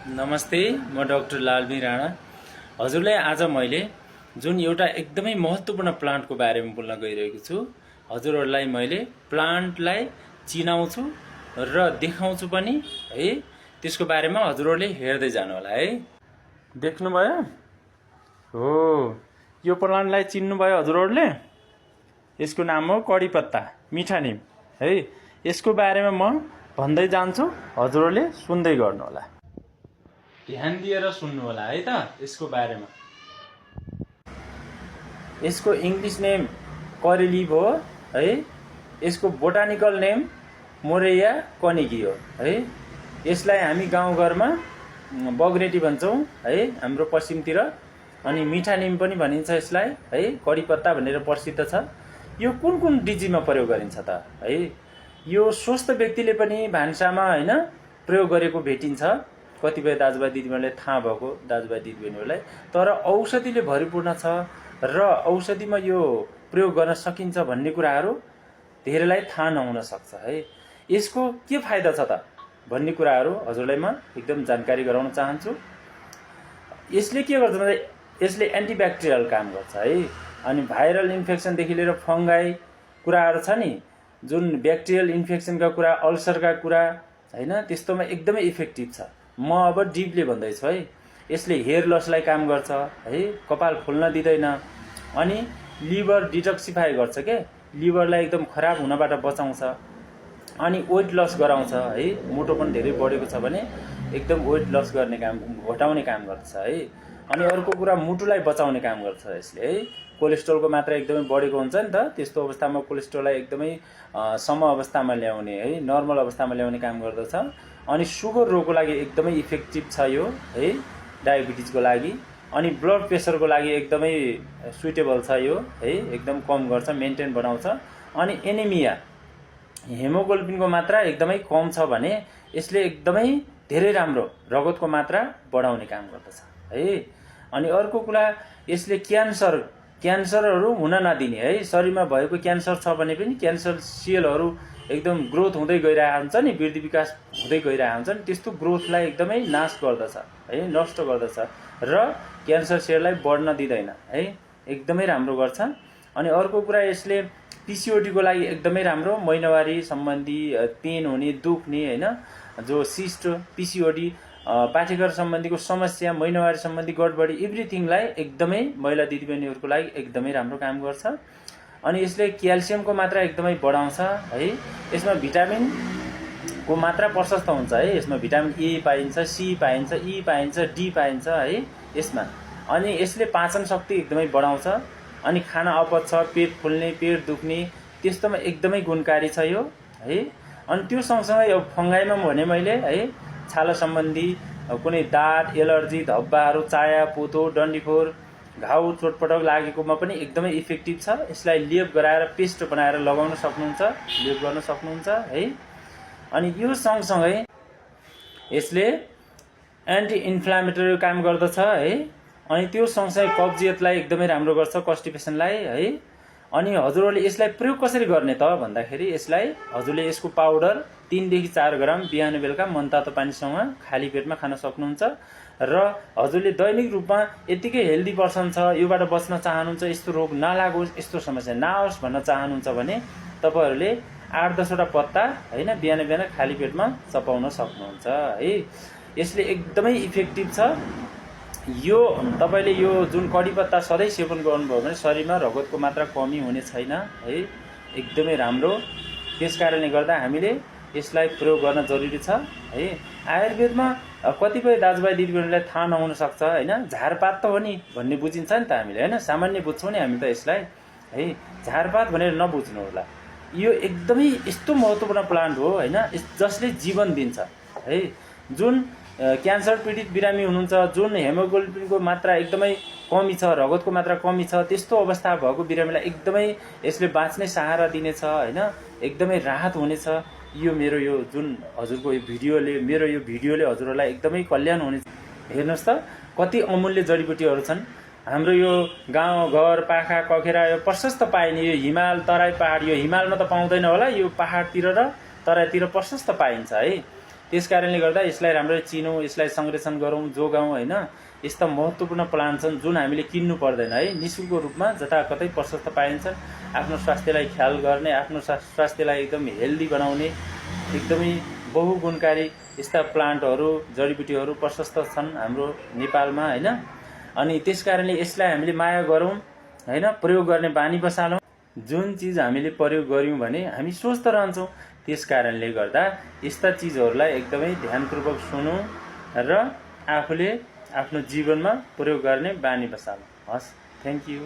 नमस्ते, म डाक्टर लालबी राणा। हजुरलाई आज मैले जुन एउटा एकदमै महत्त्वपूर्ण प्लान्टको बारेमा बोल्न गइरहेको छु। हजुरहरूलाई मैले प्लान्टलाई चिनाउँछु र देखाउँछु पनि है। त्यसको बारेमा हजुरहरूले हेर्दै जानु होला है। देख्नुभयो? हो, यो प्लान्टलाई चिन्नुभयो हजुरहरूले? यसको नाम हो कडिपत्ता, मिठा निम है। यसको बारेमा म भन्दै जान्छु, हजुरहरूले सुन्दै गर्नु होला। ध्यान दिएर सुन्नु होला है त। यसको बारेमा यसको इङ्ग्लिस नेम करी लिफ हो है। यसको बोटानिकल नेम मोरेया कनिकी हो है। यसलाई हामी गाउँघरमा बग्रेटी भन्छौँ है, हाम्रो पश्चिमतिर। अनि मिठा निम पनि भनिन्छ यसलाई है। कडिपत्ता भनेर प्रसिद्ध छ। यो कुन कुन डिजिजमा प्रयोग गरिन्छ त है। यो स्वस्थ व्यक्तिले पनि भान्सामा हैन प्रयोग गरेको भेटिन्छ, कतिपय दाजुभाइ दिदीबहिनीलाई थाहा भएको दाजुभाइ दिदीबहिनीहरूलाई। तर औषधिले भरिपूर्ण छ र औषधिमा यो प्रयोग गर्न सकिन्छ भन्ने कुराहरू धेरैलाई थाहा नहुन सक्छ है। यसको के फाइदा छ त भन्ने कुराहरू हजुरलाई म एकदम जानकारी गराउन चाहन्छु। यसले के गर्छ भन्दा यसले एन्टिब्याक्टेरियल काम गर्छ है। अनि भाइरल इन्फेक्सनदेखि लिएर फङ्गाई कुराहरू छ नि, जुन ब्याक्टेरियल इन्फेक्सनका कुरा, अल्सरका कुरा हैन, त्यस्तोमा एकदमै इफेक्टिभ छ। म अब डिपली भन्दैछु है। यसले हेयर लसलाई काम गर्छ है, कपाल फुल्न दिँदैन। अनि लिभर डिटक्सिफाई गर्छ के, लिभरलाई एकदम खराब हुनबाट बचाउँछ। अनि वेट लस गराउँछ है। मोटो पनि धेरै बढेको छ भने एकदम वेट लस गर्ने काम, घटाउने काम गर्छ है। अनि अर्को कुरा मुटुलाई बचाउने काम गर्छ यसले है। कोलेस्ट्रोलको मात्रा एकदमै बढेको हुन्छ नि त, त्यस्तो अवस्थामा कोलेस्ट्रोललाई एकदमै सम अवस्थामा ल्याउने है, नर्मल अवस्थामा ल्याउने काम गर्दछ। अनि सुगर रोगको लागि एकदमै इफेक्टिभ छ यो है, डायबिटिजको लागि। अनि ब्लड प्रेसरको लागि एकदमै सुइटेबल छ यो है, एकदम कम गर्छ, मेन्टेन बनाउँछ। अनि एनिमिया, हेमोग्लोबिनको मात्रा एकदमै कम छ भने यसले एकदमै धेरै राम्रो रगतको मात्रा बढाउने काम गर्दछ है। अनि अर्को कुरा, यसले क्यान्सरहरू हुन नदिने है। शरीरमा भएको क्यान्सर छ भने पनि क्यान्सर सेलहरू एकदम ग्रोथ हुँदै गइरहेको हुन्छ नि, वृद्धि विकास हुँदै गइरहेको हुन्छ नि, त्यस्तो ग्रोथलाई एकदमै नाश गर्दछ है, नष्ट गर्दछ र क्यान्सर सेललाई बढ्न दिँदैन है, एकदमै राम्रो गर्छ। अनि अर्को कुरा, यसले पिसिओडीको लागि एकदमै राम्रो, महिनावारी सम्बन्धी पेन हुने, दुख्ने हैन, जो सिस्ट, पिसिओडी, पाठेघर सम्बन्धीको समस्या, महिनावारी सम्बन्धी गडबडी, एभ्रिथिङलाई एकदमै महिला दिदीबहिनीहरूको लागि एकदमै राम्रो काम गर्छ। अनि यसले क्याल्सियमको मात्रा एकदमै बढाउँछ है। यसमा भिटामिनको मात्रा प्रशस्त हुन्छ है। यसमा भिटामिन ए पाइन्छ, सी पाइन्छ, ई पाइन्छ, डी पाइन्छ है यसमा। अनि यसले पाचन शक्ति एकदमै बढाउँछ। अनि खाना अपच, पेट फुल्ने, पेट दुख्ने, त्यस्तोमा एकदमै गुणकारी छ यो है। अनि त्यो सँगसँगै अब फङ्गाइमा भने मैले है, छाला सम्बन्धी कुनै दाद, एलर्जी, धब्बाहरू, चाया, पोतो, डन्डीफोर, घाउ, चोटपटक लागेकोमा पनि एकदमै इफेक्टिभ छ। यसलाई लेप गराएर पेस्ट बनाएर लगाउन सक्नुहुन्छ, लेप गर्न सक्नुहुन्छ है। अनि यो सँगसँगै यसले एन्टी इन्फ्लामेटरी काम गर्दछ है। अनि त्यो सँगसँगै कब्जियतलाई एकदमै राम्रो गर्छ, कन्स्टिपेसनलाई है। अनि हजुरहरूले यसलाई प्रयोग कसरी गर्ने त भन्दाखेरि, यसलाई हजुरले यसको पाउडर 3 देखि 4 ग्राम बिहान बेलुका मनतातो पानीसँग खाली पेटमा खान सक्नुहुन्छ। र हजुरले दैनिक रूपमा यतिकै हेल्दी पर्सन छ, योबाट बच्न चाहनुहुन्छ, यस्तो रोग नलागोस्, यस्तो समस्या नआओस् भन्न चाहनुहुन्छ भने तपाईँहरूले 8-10 वटा पत्ता हैन बिहान बिहान खाली पेटमा चपाउन सक्नुहुन्छ है। यसले एकदमै इफेक्टिभ छ। यो तपाईले यो जुन कडिपत्ता सधैँ सेवन गर्नुभयो भने शरीरमा रगतको मात्रा कमी हुने छैन है, एकदमै राम्रो। त्यसकारणले गर्दा हामीले यसलाई प्रयोग गर्न जरुरी छ है। आयुर्वेदमा कतिपय दाजुभाइ दिदीबहिनीलाई थाहा नहुन सक्छ हैन, झारपात त हो नि भन्ने बुझिन्छ नि त हामीले हैन, सामान्य बुझ्छौँ नि हामी त यसलाई है। झारपात भनेर नबुझ्नु होला, यो एकदमै यस्तो महत्त्वपूर्ण प्लान्ट हो हैन, जसले जीवन दिन्छ है। जुन क्यान्सर पीडित बिरामी हुनुहुन्छ, जुन हेमोग्लोबिनको मात्रा एकदमै कमी छ, रगतको मात्रा कमी छ, त्यस्तो अवस्था भएको बिरामीलाई एकदमै यसले बाँच्ने सहारा दिनेछ हैन, एकदमै राहत हुनेछ। यो मेरो यो जुन हजुरको यो भिडियोले हजुरहरूलाई एकदमै कल्याण हुनेछ। हेर्नुहोस् त कति अमूल्य जडीबुटीहरू छन्। हाम्रो यो गाउँ घर पाखा कखेरा यो प्रशस्त पाइने यो हिमाल, तराई, पहाड, यो हिमालमा त पाउँदैन होला, यो पहाडतिर र तराईतिर प्रशस्त पाइन्छ है। त्यस कारणले गर्दा यसलाई राम्ररी चिनौँ, यसलाई संरक्षण गरौँ, जोगाउँ होइन। यस्ता महत्त्वपूर्ण प्लान्ट छन् जुन हामीले किन्नु पर्दैन है, निःशुल्क रूपमा जताकतै प्रशस्त पाइन्छन्। आफ्नो स्वास्थ्यलाई ख्याल गर्ने, आफ्नो स्वास्थ्यलाई एकदम हेल्दी बनाउने एकदमै बहुगुणकारी यस्ता प्लान्टहरू, जडीबुटीहरू प्रशस्त छन् हाम्रो नेपालमा होइन। अनि त्यस कारणले यसलाई हामीले माया गरौँ होइन, प्रयोग गर्ने बानी बसालौँ। जुन चिज हामीले प्रयोग गऱ्यौँ भने हामी स्वस्थ रहन्छौँ। त्यस कारणले गर्दा यस्ता चिजहरूलाई एकदमै ध्यानपूर्वक सुनौँ र आफूले आफ्नो जीवनमा प्रयोग गर्ने बानी बसालौँ। हस्, थ्याङ्क यू।